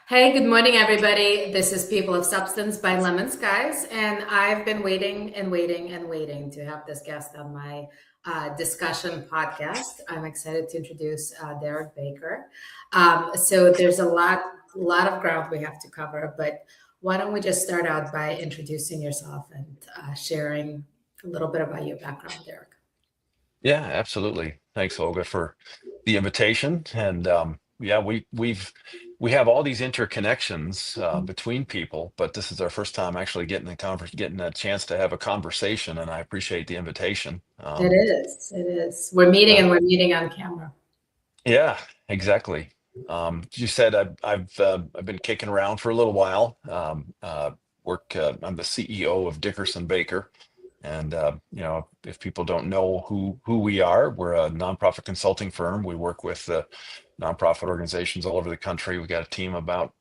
Hey, good morning, everybody. This is People of Substance by LemonSkies, and I've been waiting and waiting and waiting to have this guest on my discussion podcast. I'm excited to introduce Derric Bakker. So there's a lot of ground we have to cover, but why don't we just start out by introducing yourself and sharing a little bit about your background, Derric? Yeah, absolutely. Thanks, Olga, for the invitation. And yeah, we have all these interconnections between people, but this is our first time actually getting a chance to have a conversation, and I appreciate the invitation. It is. It is. We're meeting Uh, and we're meeting on camera. yeah, exactly. You said I've been kicking around for a little while. I'm the CEO of Dickerson Baker. And if people don't know who we are, we're a nonprofit consulting firm. We work with nonprofit organizations all over the country. We got a team about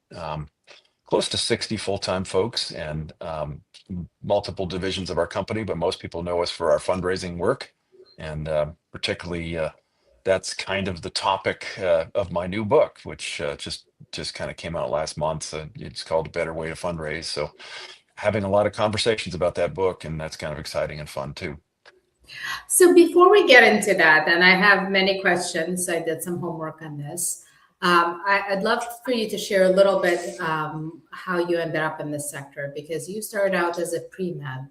close to 60 full-time folks and multiple divisions of our company, but most people know us for our fundraising work. And particularly, that's kind of the topic of my new book, which just kind of came out last month. It's called A Better Way to Fundraise. So having a lot of conversations about that book, and that's kind of exciting and fun too. So before we get into that, and I have many questions, I did some homework on this. I'd love for you to share a little bit how you ended up in this sector because you started out as a pre-med,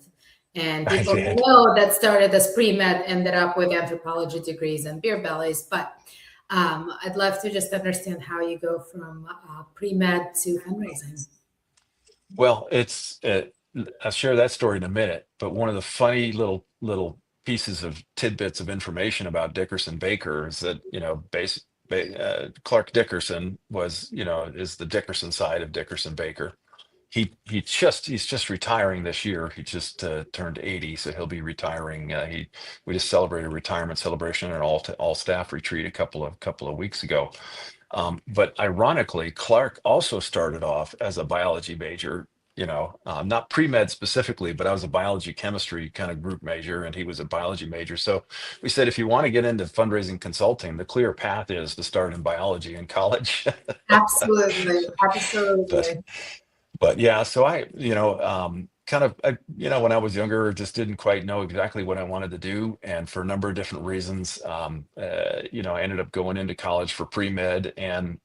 and I people did. know that started as pre-med ended up with anthropology degrees and beer bellies. But I'd love to just understand how you go from pre-med to fundraising. Well, I'll share that story in a minute, but one of the funny little pieces of tidbits of information about Dickerson Baker is that, Clark Dickerson is the Dickerson side of Dickerson Baker. He's just retiring this year. He just turned 80, so he'll be retiring. We just celebrated a retirement celebration and all staff retreat a couple of weeks ago. But ironically, Clark also started off as a biology major, not pre-med specifically, but I was a biology chemistry kind of group major, and he was a biology major. So we said, if you want to get into fundraising consulting, the clear path is to start in biology in college. Absolutely, But absolutely. but yeah, so when I was younger, just didn't quite know exactly what I wanted to do, and for a number of different reasons, I ended up going into college for pre-med, and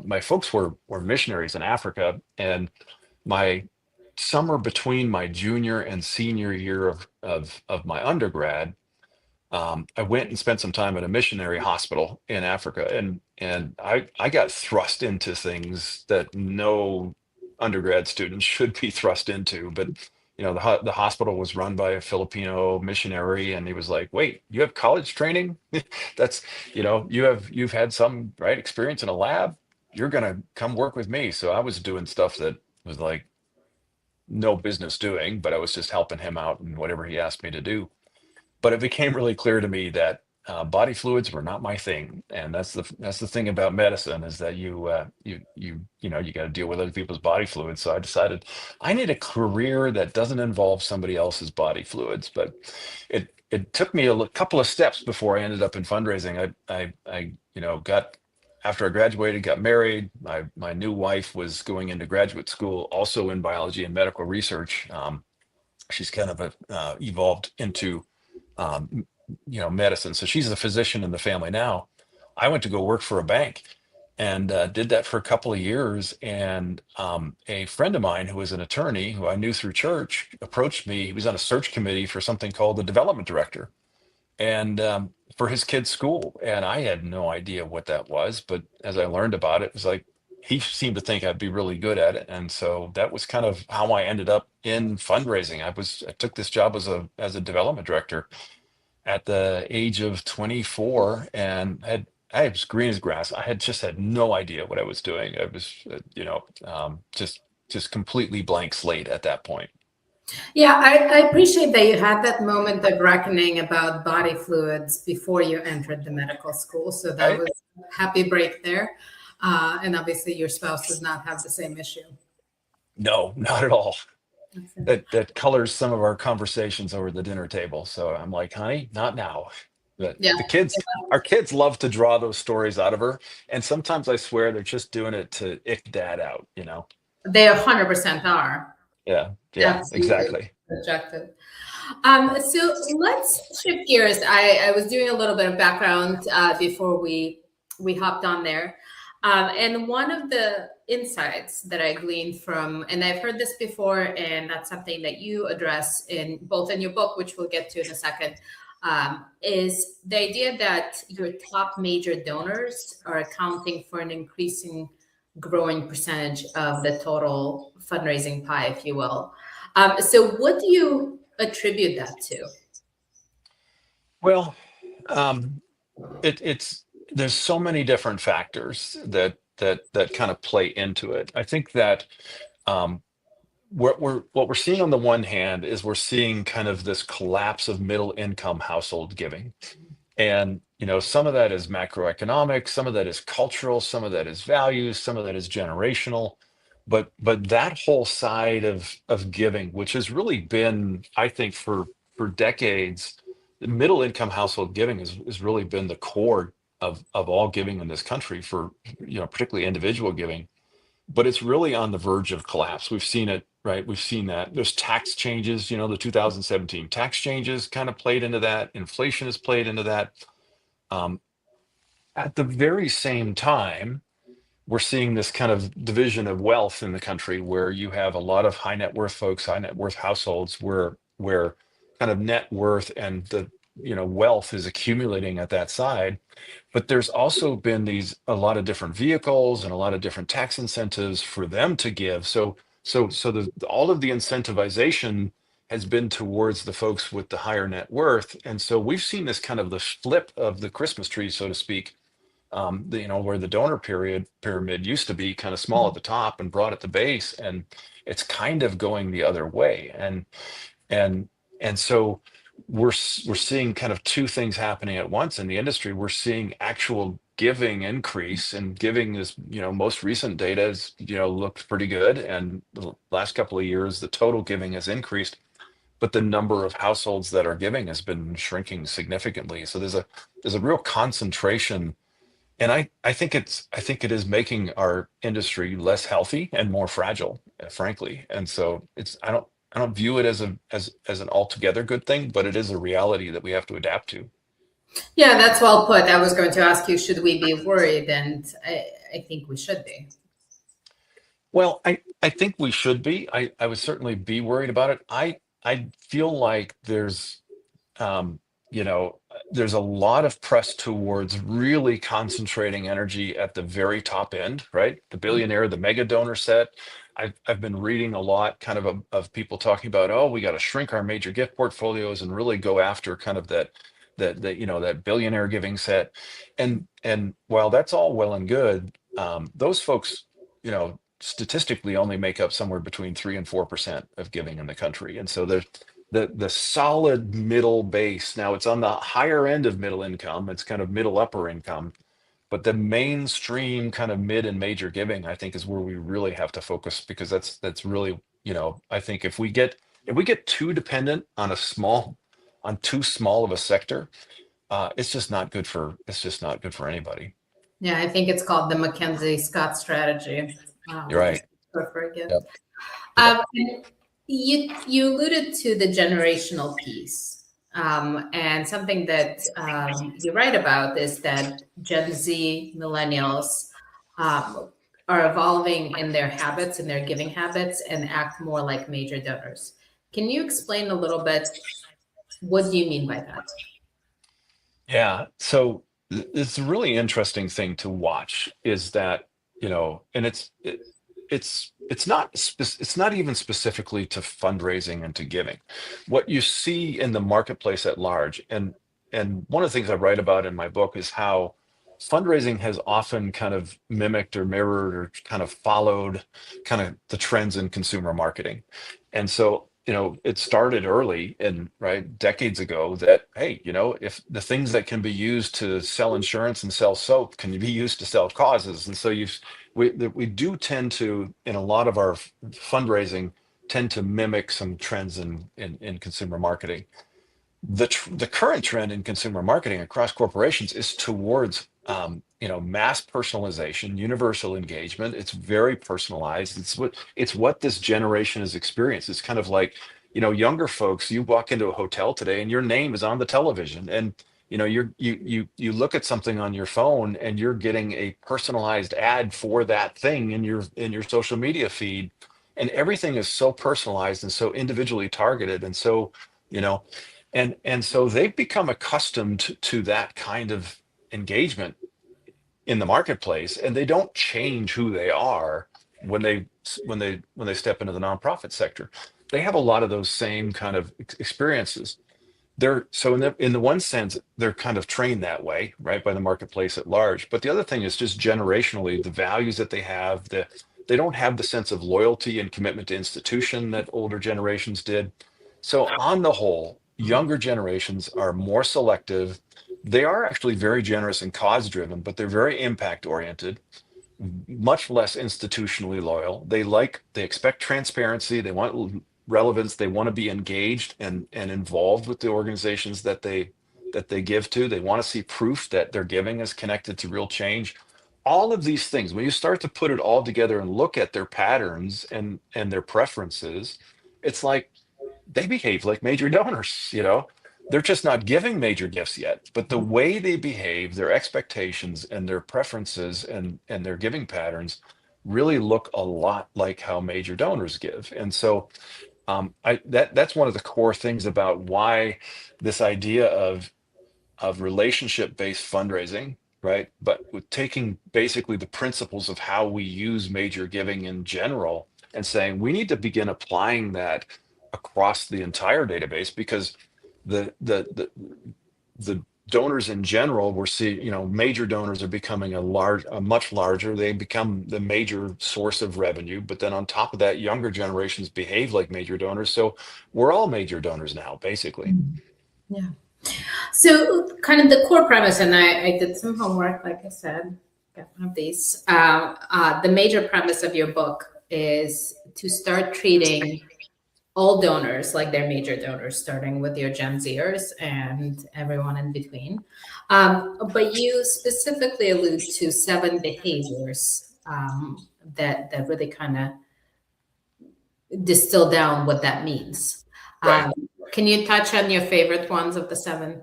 my folks were missionaries in Africa, and my summer between my junior and senior year of my undergrad, I went and spent some time at a missionary hospital in Africa, and I got thrust into things that no undergrad students should be thrust into. But the hospital was run by a Filipino missionary, and he was like, "Wait, you have college training? That's you've had some right experience in a lab. You're gonna come work with me." So I was doing stuff that was like no business doing, but I was just helping him out in whatever he asked me to do. But it became really clear to me that body fluids were not my thing, and that's the thing about medicine, is that you got to deal with other people's body fluids. So I decided I need a career that doesn't involve somebody else's body fluids. But it took me couple of steps before I ended up in fundraising. I got after I graduated, got married. My new wife was going into graduate school, also in biology and medical research. She's kind of evolved into medicine. So she's a physician in the family now. I went to go work for a bank and did that for a couple of years. And a friend of mine who was an attorney who I knew through church approached me. He was on a search committee for something called the development director, and for his kid's school. And I had no idea what that was. But as I learned about it, it was like he seemed to think I'd be really good at it. And so that was kind of how I ended up in fundraising. I took this job as a development director at the age of 24, and I was green as grass. I had just had no idea what I was doing. I was, just completely blank slate at that point. Yeah, I appreciate that you had that moment of reckoning about body fluids before you entered the medical school. So that Right? was a happy break there. And obviously, your spouse does not have the same issue. No, not at all. Okay. That colors some of our conversations over the dinner table. So I'm like, honey, not now. But Yeah, the kids, our kids love to draw those stories out of her. And sometimes I swear they're just doing it to ick dad out, you know? they 100% are. Yeah. Yeah, Absolutely exactly. subjective. So let's shift gears. I was doing a little bit of background before we hopped on there, and one of the insights that I gleaned from, and I've heard this before, and that's something that you address in both in your book, which we'll get to in a second, is the idea that your top major donors are accounting for an increasing, growing percentage of the total fundraising pie, if you will. So what do you attribute that to? Well, um, it's there's so many different factors that kind of play into it. I think that um, what we're seeing on the one hand is we're seeing kind of this collapse of middle income household giving. And, some of that is macroeconomic, some of that is cultural, some of that is values, some of that is generational. But that whole side of giving, which has really been, I think, for decades, the middle income household giving has really been the core of all giving in this country for, particularly individual giving. But it's really on the verge of collapse. We've seen it, right? We've seen that. There's tax changes, the 2017 tax changes kind of played into that. Inflation has played into that. um, at the very same time, we're seeing this kind of division of wealth in the country where you have a lot of high net worth folks, high net worth households where kind of net worth and the wealth is accumulating at that side. But there's also been a lot of different vehicles and a lot of different tax incentives for them to give. So all of the incentivization has been towards the folks with the higher net worth. And so we've seen this kind of the flip of the Christmas tree, so to speak. Where the donor pyramid used to be kind of small at the top and broad at the base, and it's kind of going the other way. And and so we're seeing kind of two things happening at once in the industry. We're seeing actual giving increase, and giving is, most recent data is, looked pretty good, and the last couple of years the total giving has increased, but the number of households that are giving has been shrinking significantly. So there's a real concentration, and I think it is making our industry less healthy and more fragile, frankly. And so I don't view it as an altogether good thing, but it is a reality that we have to adapt to. Yeah, that's well put. I was going to ask you, should we be worried? And I think we should be. Well, I think we should be. I would certainly be worried about it. I feel like um, you know, there's a lot of press towards really concentrating energy at the very top end, right? The billionaire, the mega donor set. I've been reading a lot kind of people talking about, oh, we got to shrink our major gift portfolios and really go after kind of that billionaire giving set. And while that's all well and good, those folks, statistically only make up somewhere between 3 and 4% of giving in the country. And so there's the solid middle base. Now it's on the higher end of middle income. It's kind of middle upper income, but the mainstream kind of mid and major giving, I think, is where we really have to focus, because that's really, I think if we get too dependent on too small of a sector, it's just not good for anybody. Yeah, I think it's called the Mackenzie Scott strategy. You're Which is right. very good. Yep. Yep. And you alluded to the generational piece, and something that you write about is that Gen Z millennials are evolving in their habits and their giving habits and act more like major donors. Can you explain a little bit what do you mean by that? Yeah. So it's a really interesting thing to watch is that, and it's not even specifically to fundraising and to giving. What you see in the marketplace at large, and one of the things I write about in my book is how fundraising has often kind of mimicked or mirrored or kind of followed kind of the trends in consumer marketing. And so, it started early and right decades ago that, hey, if the things that can be used to sell insurance and sell soap can be used to sell causes. And so we do tend to, in a lot of our fundraising, tend to mimic some trends in consumer marketing. The current trend in consumer marketing across corporations is towards mass personalization, universal engagement. It's very personalized. It's what this generation has experienced. It's kind of like, younger folks, you walk into a hotel today and your name is on the television, and you look at something on your phone and you're getting a personalized ad for that thing in your social media feed, and everything is so personalized and so individually targeted, and so you know and so they've become accustomed to that kind of engagement in the marketplace, and they don't change who they are when they step into the nonprofit sector. They have a lot of those same kind of experiences. They're so in the one sense they're kind of trained that way, right, by the marketplace at large. But the other thing is just generationally the values that they have. They don't have the sense of loyalty and commitment to institution that older generations did. So on the whole, younger generations are more selective. They are actually very generous and cause driven, but they're very impact oriented, much less institutionally loyal. They expect transparency, they want relevance, they want to be engaged and involved with the organizations that they give to. They want to see proof that they're giving is connected to real change. All of these things, when you start to put it all together and look at their patterns and their preferences, it's like they behave like major donors. They're just not giving major gifts yet, but the way they behave, their expectations and their preferences and their giving patterns really look a lot like how major donors give. And so that's one of the core things about why this idea of relationship-based fundraising, right? But with taking basically the principles of how we use major giving in general and saying we need to begin applying that across the entire database, because the donors in general, we're seeing, major donors are becoming a much larger. They become the major source of revenue. But then on top of that, younger generations behave like major donors. So we're all major donors now, basically. Yeah. So, kind of the core premise, and I did some homework, like I said, got one of these. The major premise of your book is to start treating all donors like they're major donors, starting with your Gen Zers and everyone in between. But you specifically allude to 7 behaviors that really kind of distill down what that means. Right. Can you touch on your favorite ones of the 7?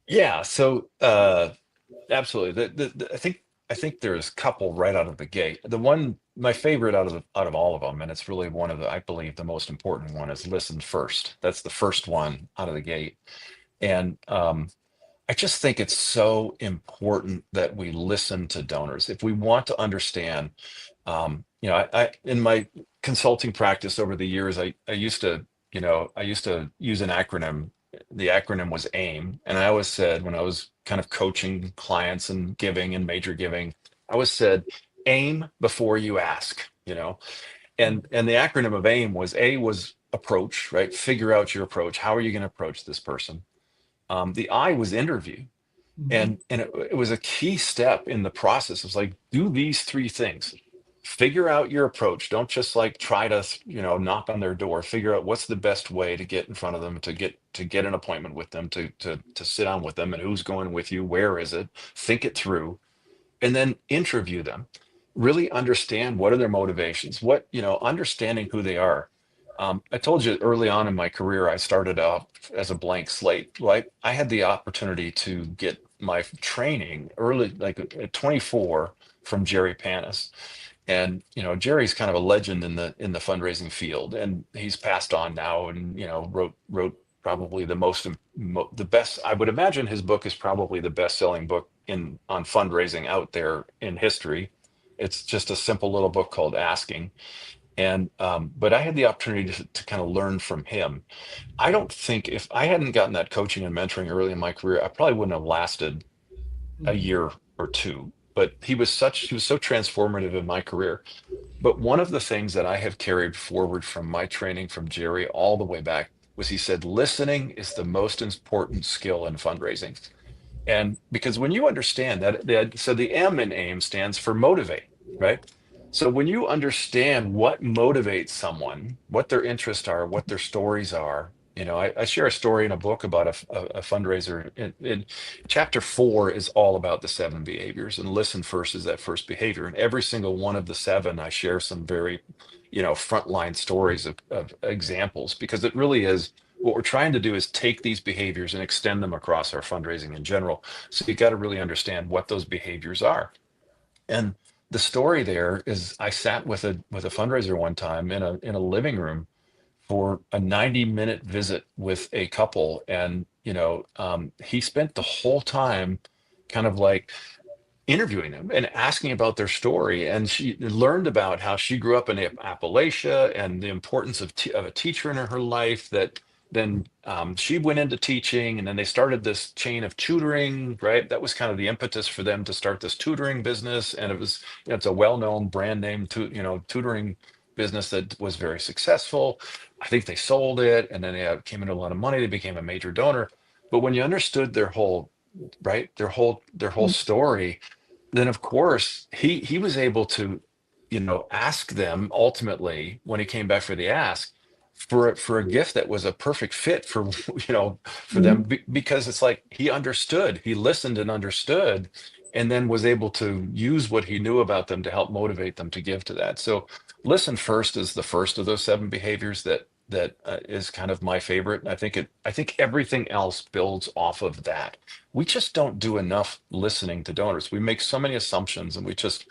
Yeah. So absolutely. I think there's a couple right out of the gate. My favorite out of all of them, and it's really one of I believe the most important one, is listen first. That's the first one out of the gate. And I just think it's so important that we listen to donors if we want to understand. I in my consulting practice over the years, I used to use an acronym. The acronym was AIM, and I always said, when I was kind of coaching clients and giving and major giving, I always said, aim before you ask. And the acronym of AIM was, A was approach, right? Figure out your approach. How are you going to approach this person? The I was interview. Mhm. And it was a key step in the process. It was like, do these 3 things. Figure out your approach. Don't just like try to, knock on their door. Figure out what's the best way to get in front of them, to get an appointment with them, to sit down with them, and who's going with you, where is it? Think it through, and then interview them. Really understand what are their motivations, understanding who they are. I told you early on in my career, I started off as a blank slate. Like, I had the opportunity to get my training early, like at 24, from Jerry Panis. And Jerry's kind of a legend in the fundraising field, and he's passed on now, and wrote probably the best. I would imagine his book is probably the best-selling book on fundraising out there in history. It's just a simple little book called Asking. And but I had the opportunity to kind of learn from him. I don't think, if I hadn't gotten that coaching and mentoring early in my career, I probably wouldn't have lasted a Mhm. year or two. But he was so transformative in my career. But one of the things that I have carried forward from my training from Jerry all the way back was, he said, listening is the most important skill in fundraising. And because when you understand so the M in AIM stands for motivate, right? So when you understand what motivates someone, what their interests are, what their stories are, I share a story in a book about a fundraiser. In chapter 4 is all about the 7 behaviors, and listen first is that first behavior. And every single one of the 7, I share some very, frontline stories of examples, because it really is what we're trying to do is take these behaviors and extend them across our fundraising in general. So you got to really understand what those behaviors are. And the story there is, I sat with a fundraiser one time in a living room for a 90-minute visit with a couple. And he spent the whole time kind of like interviewing them and asking about their story. And she learned about how she grew up in Appalachia and the importance of a teacher in her life. That then she went into teaching, and then they started this chain of tutoring, right? That was kind of the impetus for them to start this tutoring business. And it was, it's a well-known brand name tutoring business that was very successful. I think they sold it, and then they came into a lot of money. They became a major donor. But when you understood their whole, right, their whole story, then of course he was able to ask them ultimately, when he came back for the ask, for a gift that was a perfect fit for for them, Mhm. because it's like he listened and understood, and then was able to use what he knew about them to help motivate them to give to that. So listen first is the first of those 7 behaviors that is kind of my favorite. And I think everything else builds off of that. We just don't do enough listening to donors. We make so many assumptions, and we just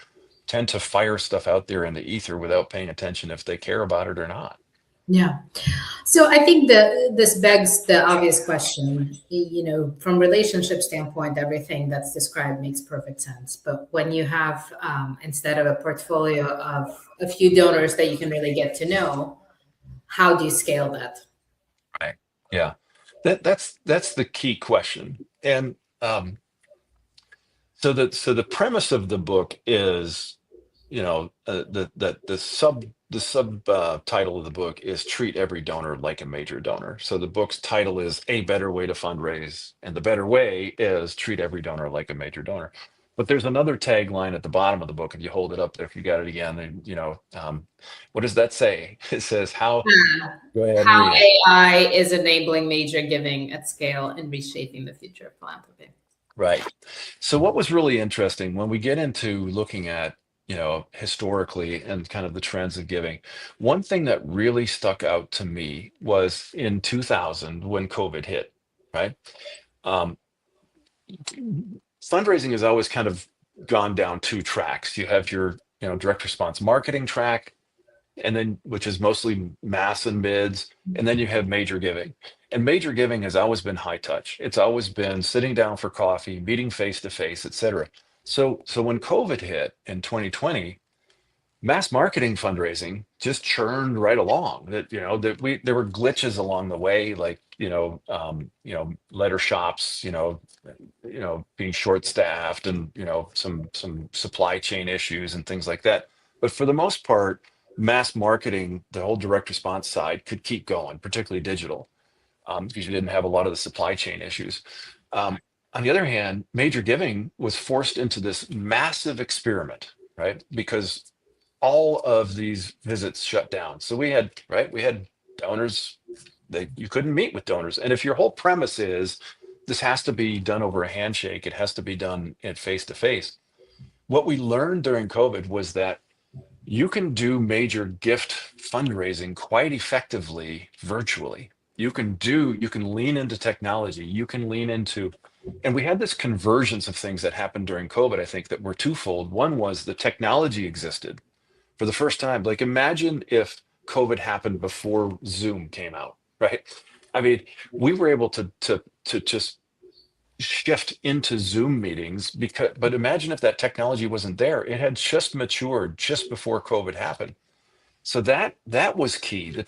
tend to fire stuff out there in the ether without paying attention if they care about it or not. Yeah. So I think that this begs the obvious question, from relationship standpoint, everything that's described makes perfect sense. But when you have, instead of a portfolio of a few donors that you can really get to know, how do you scale that? Right. Yeah. That's the key question. And so the premise of the book is, the sub title of the book is treat every donor like a major donor. So the book's title is A Better Way to Fundraise, and the better way is treat every donor like a major donor. But there's another tagline at the bottom of the book. If you hold it up there, if you got it again, and what does that say? It says how. Go ahead and How read it. AI is enabling major giving at scale and reshaping the future of philanthropy. Right. So what was really interesting when we get into looking at, historically and kind of the trends of giving, one thing that really stuck out to me was in 2000 when COVID hit, right? Um, Fundraising has always kind of gone down 2 tracks. You have your, direct response marketing track, and then which is mostly mass and mids, and then you have major giving. And major giving has always been high touch. It's always been sitting down for coffee, meeting face to face, et cetera. So when COVID hit in 2020, mass marketing fundraising just churned right along. That there were glitches along the way, like letter shops, being short staffed, and some supply chain issues and things like that. But for the most part, mass marketing, the whole direct response side, could keep going, particularly digital, because you didn't have a lot of the supply chain issues. On the other hand, major giving was forced into this massive experiment, right? Because all of these visits shut down. So we had donors that you couldn't meet with donors. And if your whole premise is this has to be done over a handshake, it has to be done in face to face. What we learned during COVID was that you can do major gift fundraising quite effectively virtually. You can lean into technology, you can lean into, and we had this convergence of things that happened during COVID, I think, that were twofold. One was the technology existed for the first time. Like, imagine if COVID happened before Zoom came out, right? I mean, we were able to just shift into Zoom meetings, but imagine if that technology wasn't there. It had just matured just before COVID happened. So that was key. The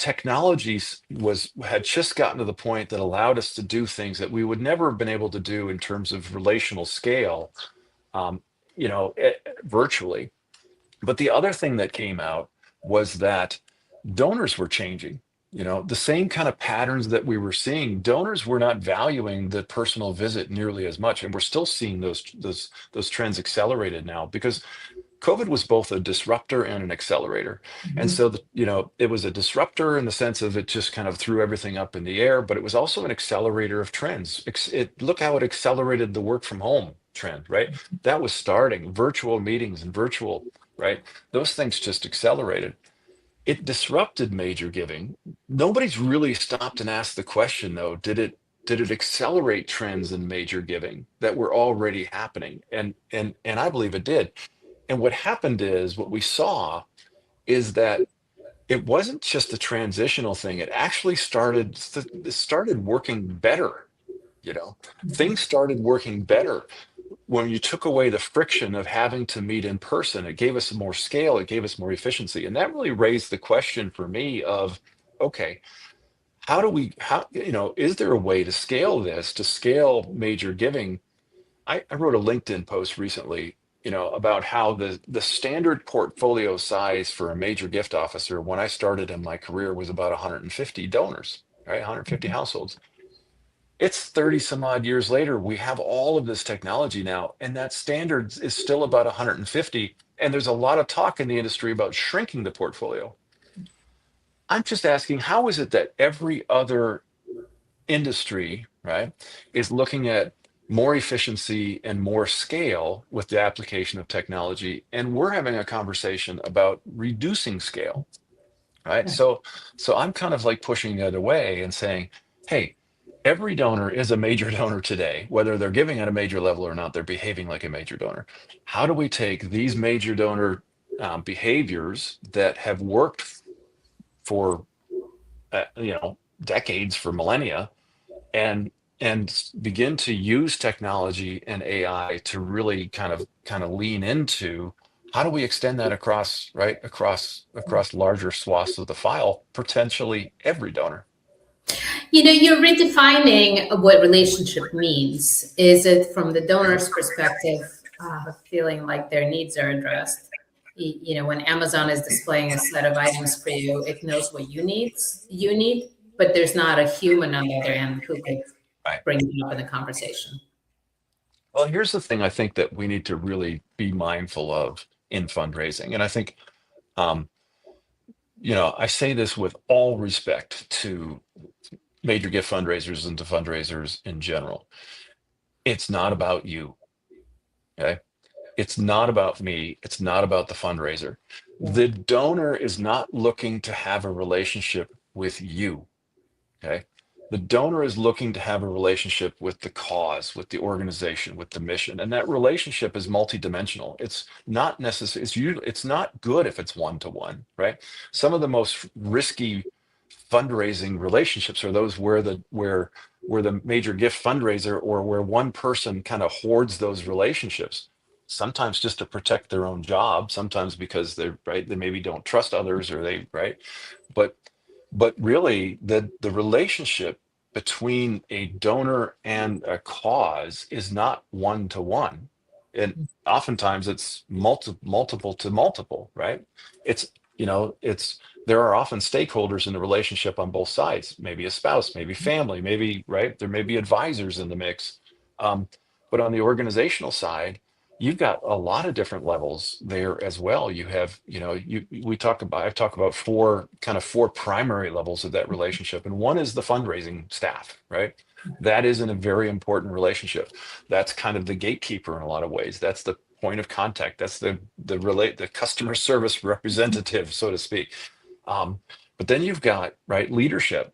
had just gotten to the point that allowed us to do things that we would never have been able to do in terms of relational scale, um, virtually. But the other thing that came out was that donors were changing. The same kind of patterns that we were seeing. Donors were not valuing the personal visit nearly as much, and we're still seeing those trends accelerated now, because COVID was both a disruptor and an accelerator. And Mhm. so, it was a disruptor in the sense of it just kind of threw everything up in the air, but it was also an accelerator of trends. Look how it accelerated the work from home trend, right? That was starting virtual meetings and virtual, right? Those things just accelerated. It disrupted major giving. Nobody's really stopped and asked the question, though, did it accelerate trends in major giving that were already happening? And I believe it did. And what happened is what we saw is that it wasn't just a transitional thing. It actually started working better. Things started working better when you took away the friction of having to meet in person. It gave us more scale, it gave us more efficiency. And that really raised the question for me of, okay, is there a way to scale this, to scale major giving? I wrote a LinkedIn post recently, about how the standard portfolio size for a major gift officer when I started in my career was about 150 donors, right? 150 households. It's 30 some odd years later. We have all of this technology now, and that standard is still about 150. And there's a lot of talk in the industry about shrinking the portfolio. I'm just asking, how is it that every other industry, right, is looking at more efficiency and more scale with the application of technology, and we're having a conversation about reducing scale, right? Right. So I'm kind of like pushing the other way and saying, hey, every donor is a major donor today, whether they're giving at a major level or not. They're behaving like a major donor. How do we take these major donor behaviors that have worked for decades, for millennia, and begin to use technology and AI to really kind of lean into how do we extend that across, right, across larger swaths of the file, potentially every donor. You're redefining what relationship means. Is it from the donor's perspective, feeling like their needs are addressed? When Amazon is displaying a set of items for you, it knows what you need, but there's not a human on the other end who could Right. bring it up in the conversation. Well, here's the thing I think that we need to really be mindful of in fundraising. And I think, um, I say this with all respect to major gift fundraisers and to fundraisers in general. It's not about you. Okay. It's not about me. It's not about the fundraiser. Yeah. The donor is not looking to have a relationship with you. Okay. The donor is looking to have a relationship with the cause, with the organization, with the mission. And that relationship is multidimensional. It's not necessary. It's not good if it's one to one, right? Some of the most risky fundraising relationships are those where the major gift fundraiser, or where one person kind of hoards those relationships, sometimes just to protect their own job, sometimes because they're right, they maybe don't trust others, or they right. But but really, the relationship between a donor and a cause is not one to one, and oftentimes it's multiple to multiple, right? It's there are often stakeholders in the relationship on both sides, maybe a spouse, maybe family, maybe, right, there may be advisors in the mix. um, but on the organizational side, you've got a lot of different levels there as well. You have, I've talked about four primary levels of that relationship. And one is the fundraising staff, right? That is in a very important relationship. That's kind of the gatekeeper in a lot of ways. That's the point of contact. That's the customer service representative, so to speak. Um, but then you've got, right, leadership.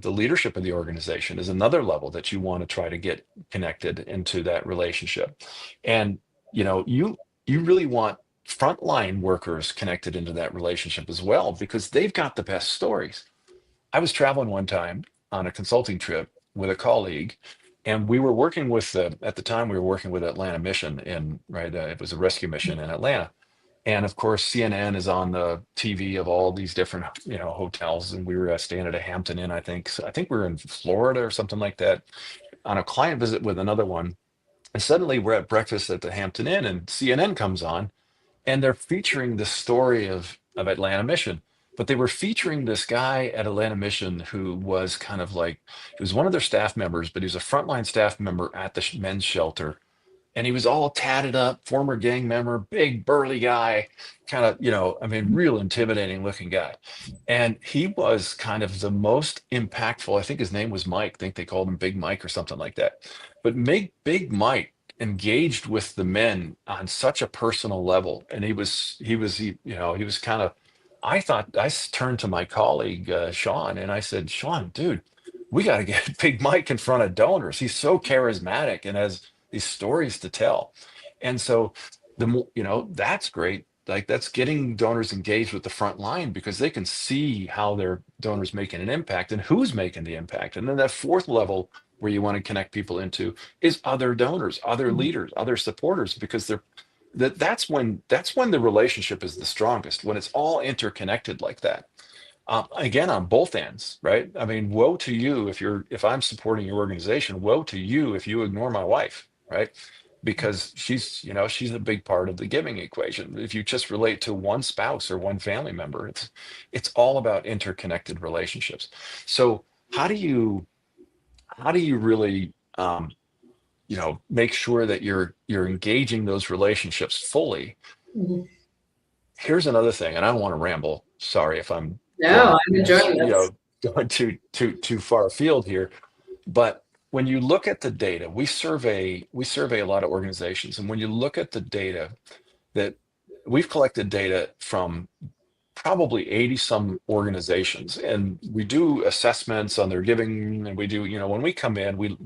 The leadership of the organization is another level that you want to try to get connected into that relationship. And you really want frontline workers connected into that relationship as well, because they've got the best stories. I was traveling one time on a consulting trip with a colleague, and we were working with at the time we were working with Atlanta Mission, in right, it was a rescue mission in Atlanta. And of course, CNN is on the TV of all these different, hotels. And we were staying at a Hampton Inn, I think. So I think we were in Florida or something like that, on a client visit with another one. And suddenly we're at breakfast at the Hampton Inn, and CNN comes on, and they're featuring the story of Atlanta Mission. But they were featuring this guy at Atlanta Mission who was kind of like, he was one of their staff members, but he was a frontline staff member at the men's shelter. and he was all tatted up, former gang member, big burly guy, kind of, I mean, real intimidating looking guy. And he was kind of the most impactful. I think his name was Mike. I think they called him Big Mike or something like that. But Big Mike engaged with the men on such a personal level, and he was kind of. I thought turned to my colleague Sean, and I said, Sean, dude, we got to get Big Mike in front of donors. He's so charismatic and has these stories to tell. And so that's great. Like that's getting donors engaged with the front line because they can see how their donors making an impact and who's making the impact. And then that fourth level where you want to connect people into is other donors, other leaders, other supporters, because that's when the relationship is the strongest, when it's all interconnected like that. Again, on both ends, right? I mean, woe to you if I'm supporting your organization, woe to you if you ignore my wife, right? Because she's a big part of the giving equation. If you just relate to one spouse or one family member, it's all about interconnected relationships. So how do you really make sure that you're engaging those relationships fully? Mhm. Here's another thing, and I don't want to ramble. Sorry if I'm No, going, I'm enjoying this. going too far afield here. But when you look at the data, we survey a lot of organizations, and when you look at the data that we've collected data from probably 80 some organizations, and we do assessments on their giving, and we do, when we come in, we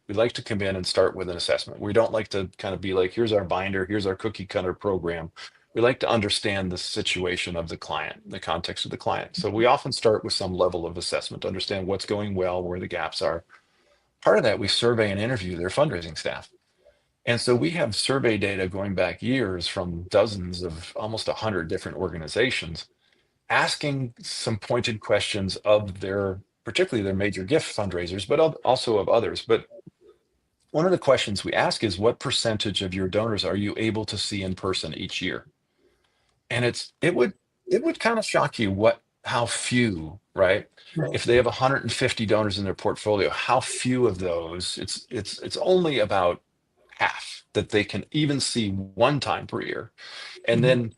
like to come in and start with an assessment. We don't like to kind of be like, here's our binder, here's our cookie cutter program. We like to understand the situation of the client, the context of the client. So we often start with some level of assessment, understand what's going well, where the gaps are. Part of that, we survey and interview their fundraising staff. And so we have survey data going back years from dozens of almost 100 different organizations, asking some pointed questions of particularly their major gift fundraisers, but also of others. But one of the questions we ask is, what percentage of your donors are you able to see in person each year? And it would kind of shock you how few, right? Right. If they have 150 donors in their portfolio, how few of those, it's only about half that they can even see one time per year. And Mhm.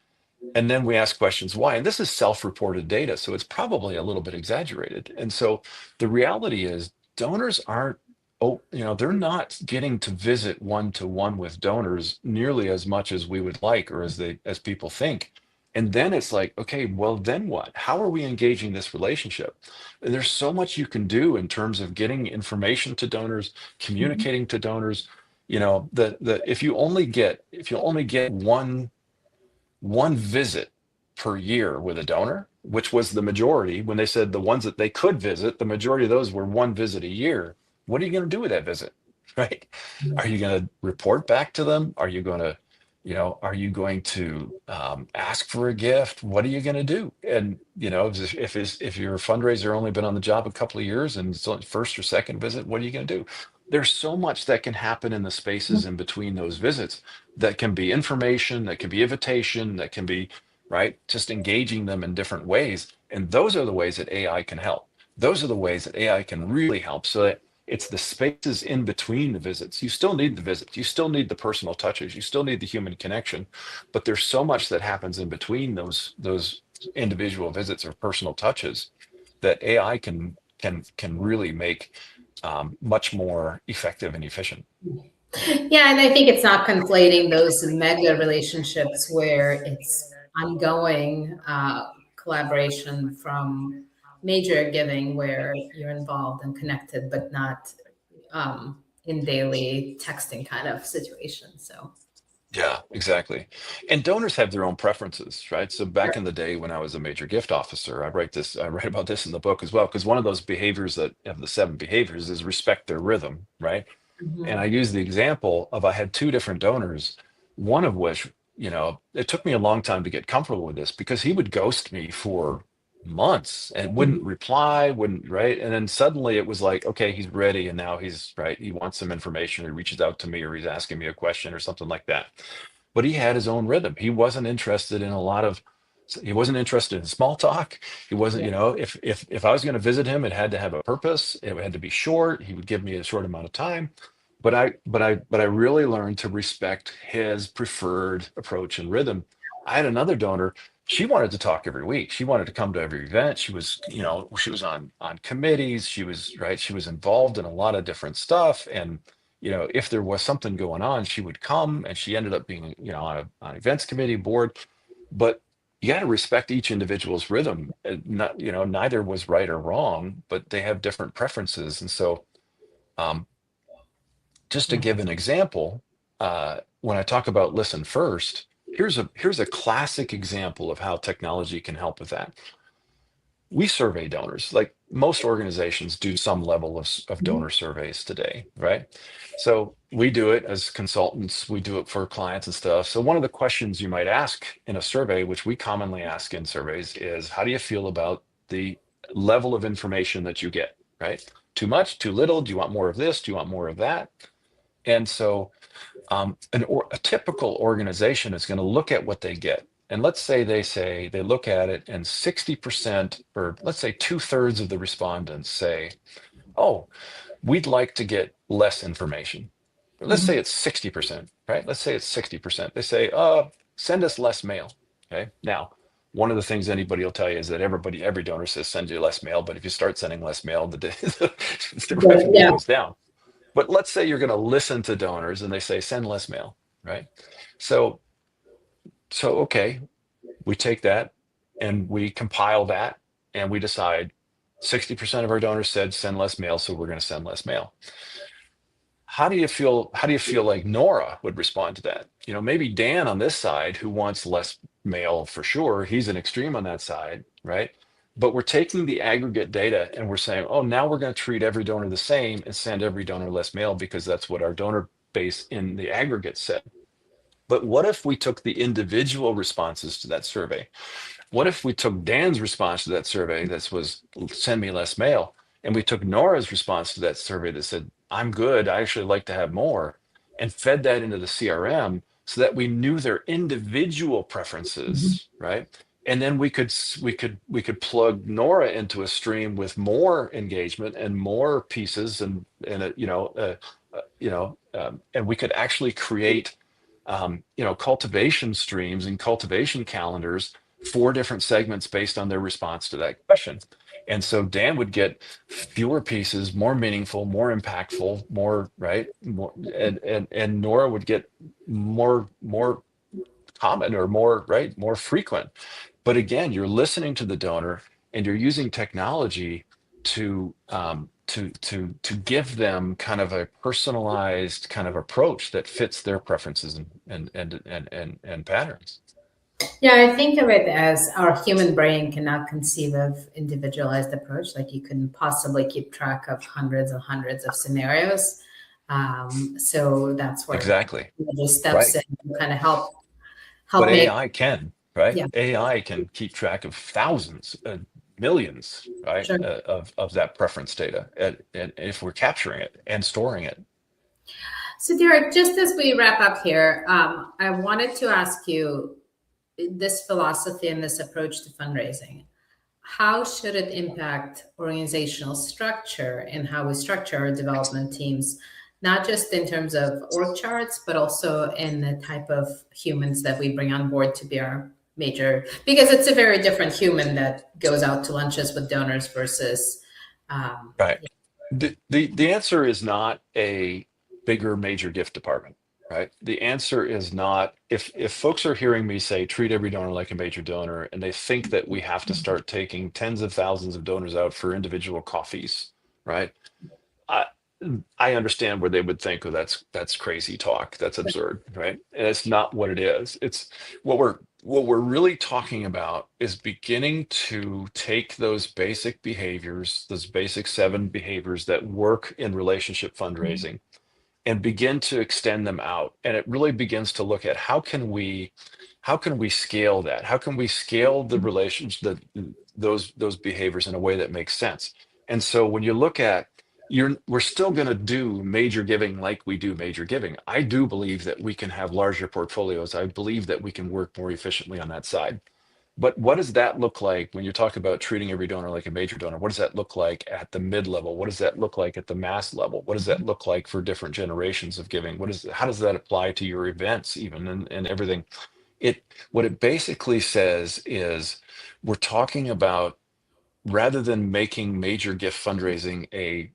then we ask questions why. And this is self-reported data, so it's probably a little bit exaggerated. And so the reality is donors aren't, they're not getting to visit one-to-one with donors nearly as much as we would like, or as people think. And then it's like, okay, well, then what? How are we engaging this relationship? And there's so much you can do in terms of getting information to donors, Mhm. communicating to donors. If you only get one visit per year with a donor, which was the majority. When they said the ones that they could visit, the majority of those were one visit a year. What are you going to do with that visit? Right? Are you going to report back to them? Are you going to ask for a gift? What are you going to do? And if your fundraiser only been on the job a couple of years and it's only first or second visit, what are you going to do? There's so much that can happen in the spaces in between those visits, that can be information, that can be invitation, that can be, right, just engaging them in different ways. And those are the ways that AI can help. Those are the ways that AI can really help, so that it's the spaces in between the visits. You still need the visits, you still need the personal touches, you still need the human connection, but there's so much that happens in between those individual visits or personal touches that AI can really make much more effective and efficient. Yeah, and I think it's not conflating those mega relationships where it's ongoing collaboration from major giving where you're involved and connected, but not in daily texting kind of situation. So, Yeah, exactly. And donors have their own preferences, right? So back in the day when I was a major gift officer, I write about this in the book as well, because one of those behaviors that of the seven behaviors is respect their rhythm, right? And I mhm. use the example of, I had two different donors, one of which, it took me a long time to get comfortable with this, because he would ghost me for months and wouldn't Mhm. reply, wouldn't, right? And then suddenly it was like, okay, he's ready. And now he's right. He wants some information. He reaches out to me, or he's asking me a question or something like that. But he had his own rhythm. He wasn't interested in small talk. He wasn't, Yeah. if I was going to visit him, it had to have a purpose. It had to be short. He would give me a short amount of time. but I really learned to respect his preferred approach and rhythm. I had another donor. She wanted to talk every week. She wanted to come to every event. She was, she was on committees. She was right. She was involved in a lot of different stuff. And if there was something going on, she would come. And she ended up being, on events committee board. But you got to respect each individual's rhythm. Not, neither was right or wrong, but they have different preferences. And so, um, just to Yeah. give an example, when I talk about listen first, here's a classic example of how technology can help with that. We survey donors, like most organizations do some level of Mhm. donor surveys today, right? So we do it as consultants, we do it for clients and stuff. So one of the questions you might ask in a survey, which we commonly ask in surveys, is how do you feel about the level of information that you get, right? Too much, too little? Do you want more of this? Do you want more of that? And so a typical organization is going to look at what they get. And let's say they look at it and 60%, or let's say two-thirds of the respondents say, oh, we'd like to get less information. Let's say Mhm. it's 60%, right? Let's say it's 60%. They say, send us less mail. Okay. Now, one of the things anybody will tell you is that every donor says send you less mail, but if you start sending less mail, the revenue Yeah. goes down. But let's say you're going to listen to donors and they say send less mail, right? So okay, we take that and we compile that and we decide 60% of our donors said send less mail, so we're going to send less mail. How do you feel like Nora would respond to that? Maybe Dan on this side, who wants less mail for sure, he's an extreme on that side, right? But we're taking the aggregate data and we're saying, oh, now we're going to treat every donor the same and send every donor less mail because that's what our donor base in the aggregate said. But what if we took the individual responses to that survey? What if we took Dan's response to that survey that was send me less mail, and we took Nora's response to that survey that said, I'm good, I actually like to have more, and fed that into the CRM so that we knew their individual Mhm. preferences, right? And then we could plug Nora into a stream with more engagement and more pieces and we could actually create cultivation streams and cultivation calendars for different segments based on their response to that question. And so Dan would get fewer pieces, more meaningful, more impactful, more right, more, and Nora would get more common or more right, more frequent. But again, you're listening to the donor and you're using technology to give them kind of a personalized kind of approach that fits their preferences and patterns. Yeah, I think of it as our human brain cannot conceive of individualized approach. Like you couldn't possibly keep track of hundreds and hundreds of scenarios. So that's where Exactly. technology steps Right. in to kind of help But make. AI can, right? Yeah, AI can keep track of thousands, millions, right, sure. of that preference data, and if we're capturing it and storing it. So, Derek, just as we wrap up here, I wanted to ask you this philosophy and this approach to fundraising. How should it impact organizational structure and how we structure our development teams, not just in terms of org charts, but also in the type of humans that we bring on board to be our major, because it's a very different human that goes out to lunches with donors versus, Right. yeah. The answer is not a bigger major gift department, right? The answer is not if folks are hearing me say treat every donor like a major donor and they think that we have to start taking tens of thousands of donors out for individual coffees, right? I I understand where they would think, oh, that's crazy talk. That's absurd, right? And it's not what it is. It's what we're really talking about is beginning to take those basic behaviors, those basic seven behaviors that work in relationship fundraising, and begin to extend them out. And it really begins to look at how can we scale that? How can we scale the relations, those behaviors in a way that makes sense? And so when you look at we're still going to do major giving like we do major giving. I do believe that we can have larger portfolios. I believe that we can work more efficiently on that side. But what does that look like when you're talking about treating every donor like a major donor? What does that look like at the mid level? What does that look like at the mass level? What does that look like for different generations of giving? How does that apply to your events even and everything? What it basically says is we're talking about, rather than making major gift fundraising a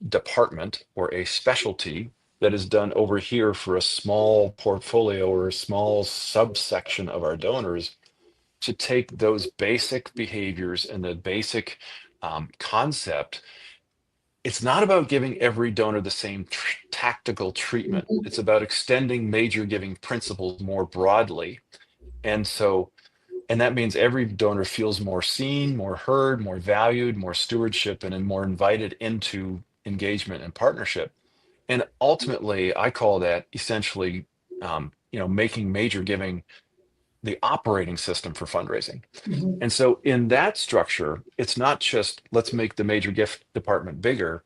department or a specialty that is done over here for a small portfolio or a small subsection of our donors, to take those basic behaviors and the basic concept. It's not about giving every donor the same tactical treatment. It's about extending major giving principles more broadly. And so, and that means every donor feels more seen, more heard, more valued, more stewardship, and more invited into engagement and partnership. And ultimately, I call that essentially, making major giving the operating system for fundraising. Mhm. And so in that structure, it's not just let's make the major gift department bigger.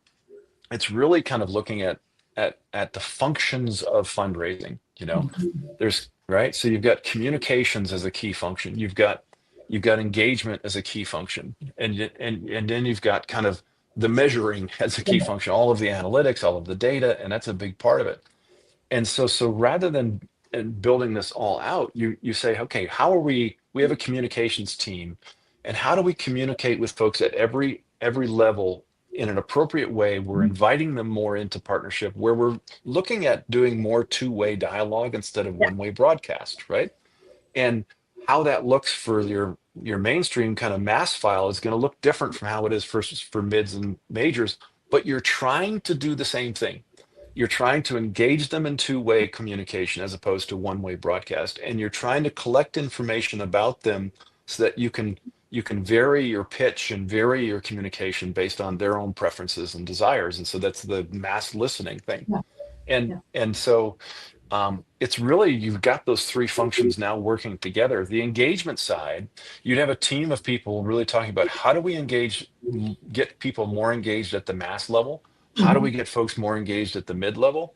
It's really kind of looking at the functions of fundraising. Mhm. There's right. So you've got communications as a key function. You've got engagement as a key function, and then you've got kind of the measuring as a key function. All of the analytics, all of the data, and that's a big part of it. And so rather than building this all out, you say, okay, how are we have a communications team, and how do we communicate with folks at every level in an appropriate way? We're inviting them more into partnership, where we're looking at doing more two-way dialogue instead of one-way broadcast, right? And how that looks for your mainstream kind of mass file is going to look different from how it is for mids and majors, but you're trying to do the same thing. You're trying to engage them in two-way communication as opposed to one-way broadcast, and you're trying to collect information about them so that you can vary your pitch and vary your communication based on their own preferences and desires. And so that's the mass listening thing. Yeah. and Yeah. and so it's really, you've got those three functions now working together. The engagement side, you'd have a team of people really talking about how do we get people more engaged at the mass level? How do we Mhm. get folks more engaged at the mid level?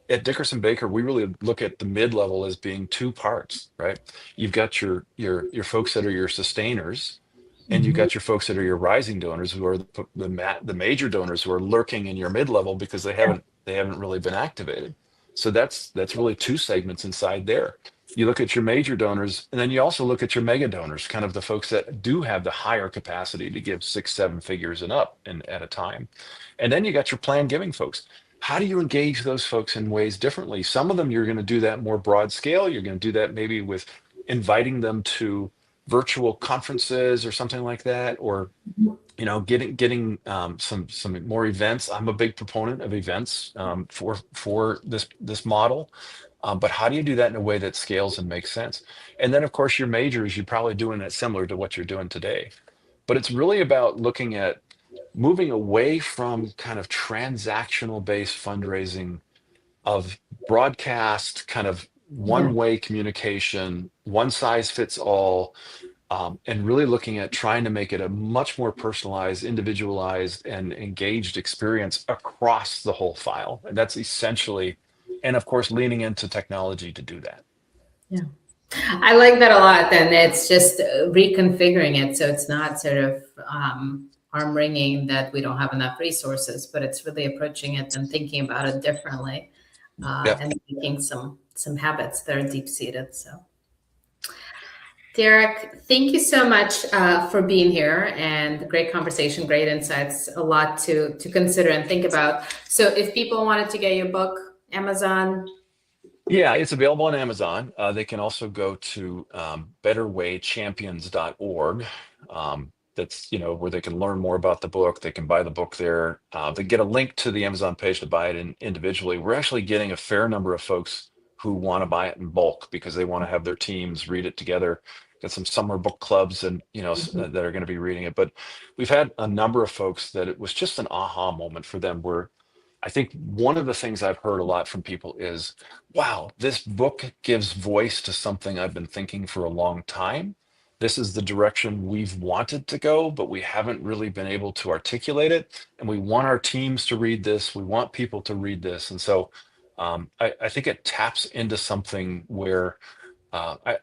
At Dickerson Baker, we really look at the mid level as being two parts, right? You've got your folks that are your sustainers, and you've Mhm. got your folks that are your rising donors, who are the major donors who are lurking in your mid level because they Yeah. haven't really been activated. So that's really two segments inside there. You look at your major donors, and then you also look at your mega donors, kind of the folks that do have the higher capacity to give 6, 7 figures and up at a time. And then you got your planned giving folks. How do you engage those folks in ways differently? Some of them, you're going to do that more broad scale. You're going to do that maybe with inviting them to virtual conferences or something like that, or getting some more events. I'm a big proponent of events for this model. But how do you do that in a way that scales and makes sense? And then, of course, your majors, you're probably doing that similar to what you're doing today. But it's really about looking at moving away from kind of transactional based fundraising of broadcast, kind of Yeah. one-way communication, one size fits all, and really looking at trying to make it a much more personalized, individualized, and engaged experience across the whole file. And that's essentially, and of course, leaning into technology to do that. Yeah. I like that a lot. Then it's just reconfiguring it so it's not sort of arm wringing that we don't have enough resources, but it's really approaching it and thinking about it differently, Yeah. and making some habits that are deep seated. So, Derric, thank you so much for being here, and great conversation, great insights, a lot to consider and think about. So, if people wanted to get your book, Amazon. Yeah, it's available on Amazon. They can also go to betterwaychampions.org. That's where they can learn more about the book. They can buy the book there. They get a link to the Amazon page to buy it individually. We're actually getting a fair number of folks who want to buy it in bulk because they want to have their teams read it together. Got some summer book clubs and that are going to be reading it. But we've had a number of folks that it was just an aha moment for them, where I think one of the things I've heard a lot from people is, wow, this book gives voice to something I've been thinking for a long time. This is the direction we've wanted to go, but we haven't really been able to articulate it. And we want our teams to read this. We want people to read this. And so I think it taps into something where uh, I,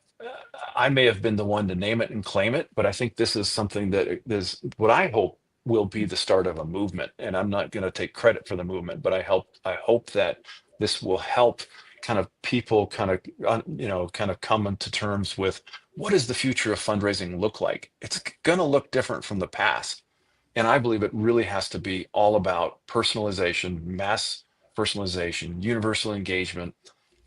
I may have been the one to name it and claim it, but I think this is something that is what I hope will be the start of a movement. And I'm not going to take credit for the movement, but I hope that this will help kind of people kind of, kind of come into terms with what does the future of fundraising look like? It's going to look different from the past. And I believe it really has to be all about personalization, mass personalization, universal engagement,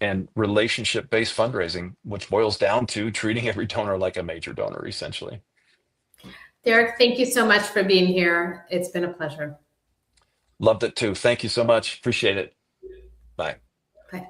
and relationship based fundraising, which boils down to treating every donor like a major donor, essentially. Derric, thank you so much for being here. It's been a pleasure. Loved it too. Thank you so much. Appreciate it. Bye. Bye.